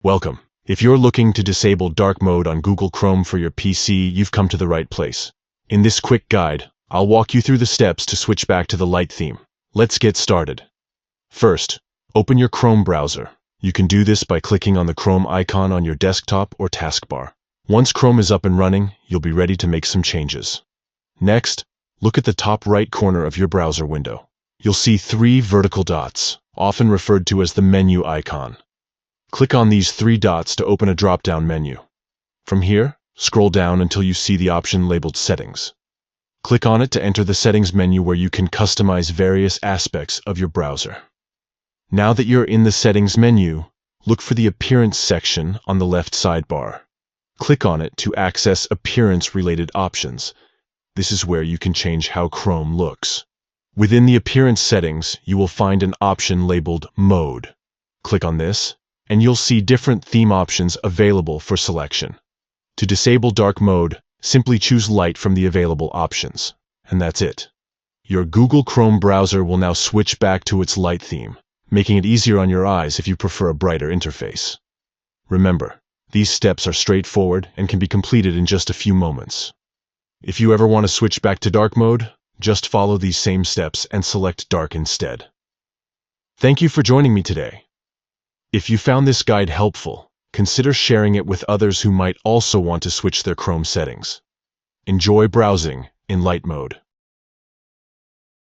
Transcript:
Welcome. If you're looking to disable dark mode on Google Chrome for your PC, you've come to the right place. In this quick guide, I'll walk you through the steps to switch back to the light theme. Let's get started. First, open your Chrome browser. You can do this by clicking on the Chrome icon on your desktop or taskbar. Once Chrome is up and running, you'll be ready to make some changes. Next, look at the top right corner of your browser window. You'll see 3 vertical dots, often referred to as the menu icon. Click on these 3 dots to open a drop-down menu. From here, scroll down until you see the option labeled Settings. Click on it to enter the Settings menu where you can customize various aspects of your browser. Now that you're in the Settings menu, look for the Appearance section on the left sidebar. Click on it to access appearance-related options. This is where you can change how Chrome looks. Within the Appearance settings, you will find an option labeled Mode. Click on this, and you'll see different theme options available for selection. To disable dark mode, simply choose light from the available options, and that's it. Your Google Chrome browser will now switch back to its light theme, making it easier on your eyes if you prefer a brighter interface. Remember, these steps are straightforward and can be completed in just a few moments. If you ever want to switch back to dark mode, just follow these same steps and select dark instead. Thank you for joining me today. If you found this guide helpful, consider sharing it with others who might also want to switch their Chrome settings. Enjoy browsing in light mode.